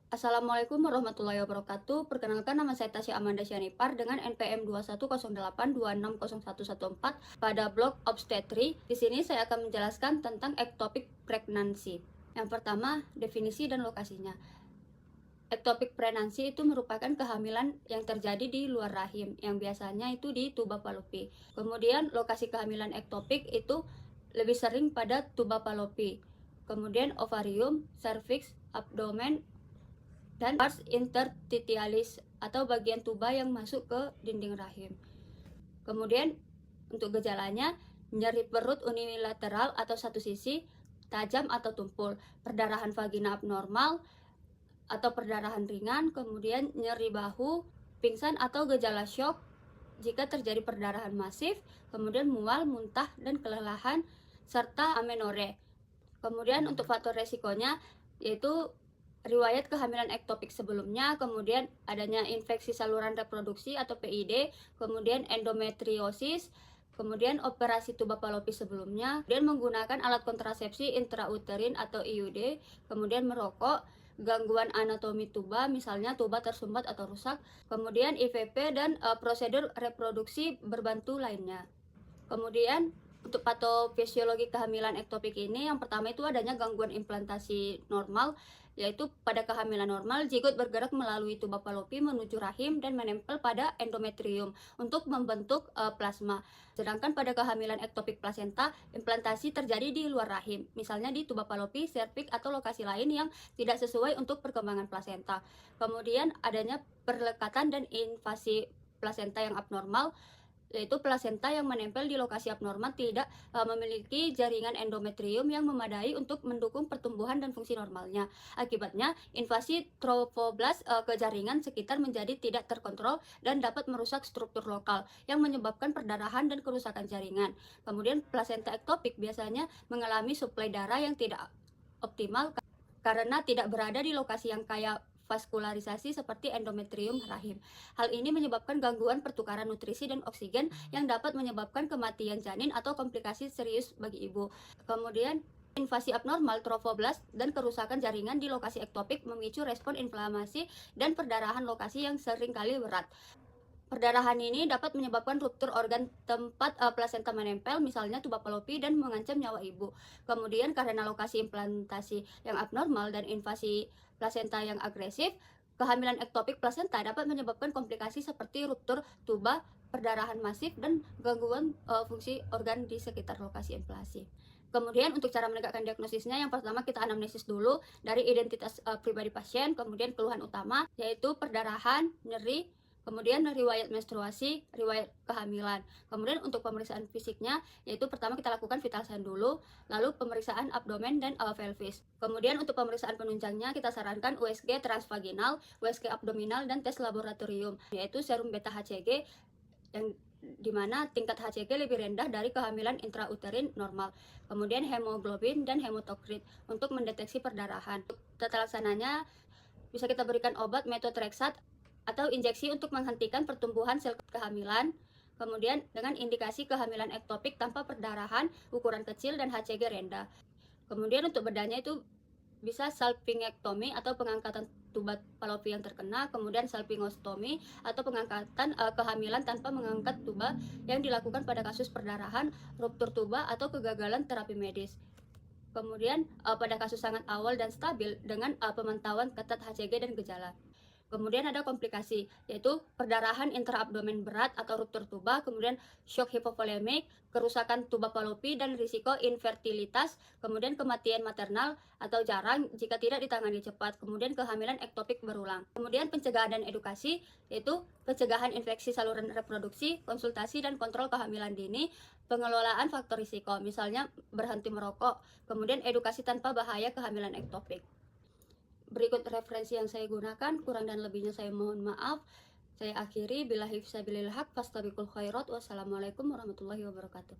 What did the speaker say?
Assalamualaikum warahmatullahi wabarakatuh. Perkenalkan, nama saya Tasya Amanda Syanipar dengan NPM 2108260114 pada blog Obstetri. Di sini saya akan menjelaskan tentang ectopic pregnancy. Yang pertama, definisi dan lokasinya. Ectopic pregnancy itu merupakan kehamilan yang terjadi di luar rahim, yang biasanya itu di tuba Fallopi. Kemudian lokasi kehamilan ektopik itu lebih sering pada tuba Fallopi. Kemudian ovarium, cervix, abdomen, dan pars interstitialis atau bagian tuba yang masuk ke dinding rahim. Kemudian untuk gejalanya, nyeri perut unilateral atau satu sisi, tajam atau tumpul, perdarahan vagina abnormal atau perdarahan ringan, kemudian nyeri bahu, pingsan atau gejala shock jika terjadi perdarahan masif, kemudian mual, muntah, dan kelelahan, serta amenore. Kemudian untuk faktor resikonya yaitu riwayat kehamilan ektopik sebelumnya, kemudian adanya infeksi saluran reproduksi atau PID, kemudian endometriosis, kemudian operasi tuba Fallopi sebelumnya, kemudian menggunakan alat kontrasepsi intrauterin atau IUD, kemudian merokok, gangguan anatomi tuba, misalnya tuba tersumbat atau rusak, kemudian IVP dan prosedur reproduksi berbantu lainnya. Kemudian untuk patofisiologi kehamilan ektopik ini, yang pertama itu adanya gangguan implantasi normal, yaitu pada kehamilan normal zigot bergerak melalui tuba Fallopi menuju rahim dan menempel pada endometrium untuk membentuk plasma. Sedangkan pada kehamilan ektopik plasenta, implantasi terjadi di luar rahim, misalnya di tuba Fallopi, serviks atau lokasi lain yang tidak sesuai untuk perkembangan plasenta. Kemudian adanya perlekatan dan invasi plasenta yang abnormal, yaitu plasenta yang menempel di lokasi abnormal tidak memiliki jaringan endometrium yang memadai untuk mendukung pertumbuhan dan fungsi normalnya. Akibatnya, invasi trofoblast ke jaringan sekitar menjadi tidak terkontrol dan dapat merusak struktur lokal yang menyebabkan perdarahan dan kerusakan jaringan. Kemudian, plasenta ektopik biasanya mengalami suplai darah yang tidak optimal karena tidak berada di lokasi yang kaya vaskularisasi seperti endometrium rahim. Hal ini menyebabkan gangguan pertukaran nutrisi dan oksigen yang dapat menyebabkan kematian janin atau komplikasi serius bagi ibu. Kemudian, invasi abnormal trofoblast dan kerusakan jaringan di lokasi ektopik memicu respon inflamasi dan perdarahan lokasi yang seringkali berat. Perdarahan ini dapat menyebabkan ruptur organ tempat plasenta menempel, misalnya tuba Fallopi, dan mengancam nyawa ibu. Kemudian karena lokasi implantasi yang abnormal dan invasi plasenta yang agresif, kehamilan ektopik plasenta dapat menyebabkan komplikasi seperti ruptur tuba, perdarahan masif, dan gangguan fungsi organ di sekitar lokasi implantasi. Kemudian untuk cara menegakkan diagnosisnya, yang pertama kita anamnesis dulu dari identitas pribadi pasien, kemudian keluhan utama yaitu perdarahan, nyeri, kemudian riwayat menstruasi, riwayat kehamilan. Kemudian untuk pemeriksaan fisiknya, yaitu pertama kita lakukan vital sign dulu, lalu pemeriksaan abdomen dan pelvis. Kemudian untuk pemeriksaan penunjangnya, kita sarankan USG transvaginal, USG abdominal, dan tes laboratorium, yaitu serum beta HCG, yang dimana tingkat HCG lebih rendah dari kehamilan intrauterin normal. Kemudian hemoglobin dan hematokrit untuk mendeteksi perdarahan. Tata laksananya bisa kita berikan obat methotrexate atau injeksi untuk menghentikan pertumbuhan sel kehamilan, kemudian dengan indikasi kehamilan ektopik tanpa perdarahan, ukuran kecil, dan HCG rendah. Kemudian untuk bedahnya itu bisa salpingektomi atau pengangkatan tuba Fallopi yang terkena, kemudian salpingostomi atau pengangkatan kehamilan tanpa mengangkat tuba yang dilakukan pada kasus perdarahan, ruptur tuba, atau kegagalan terapi medis. Kemudian pada kasus sangat awal dan stabil dengan pemantauan ketat HCG dan gejala. Kemudian ada komplikasi, yaitu perdarahan intraabdomen berat atau ruptur tuba, kemudian shock hipovolemik, kerusakan tuba Fallopi, dan risiko infertilitas, kemudian kematian maternal atau jarang jika tidak ditangani cepat, kemudian kehamilan ektopik berulang. Kemudian pencegahan dan edukasi, yaitu pencegahan infeksi saluran reproduksi, konsultasi dan kontrol kehamilan dini, pengelolaan faktor risiko, misalnya berhenti merokok, kemudian edukasi tanpa bahaya kehamilan ektopik. Berikut referensi yang saya gunakan, kurang dan lebihnya saya mohon maaf. Saya akhiri, billahi fisabilil haq, fastabiqul khairat, wassalamualaikum warahmatullahi wabarakatuh.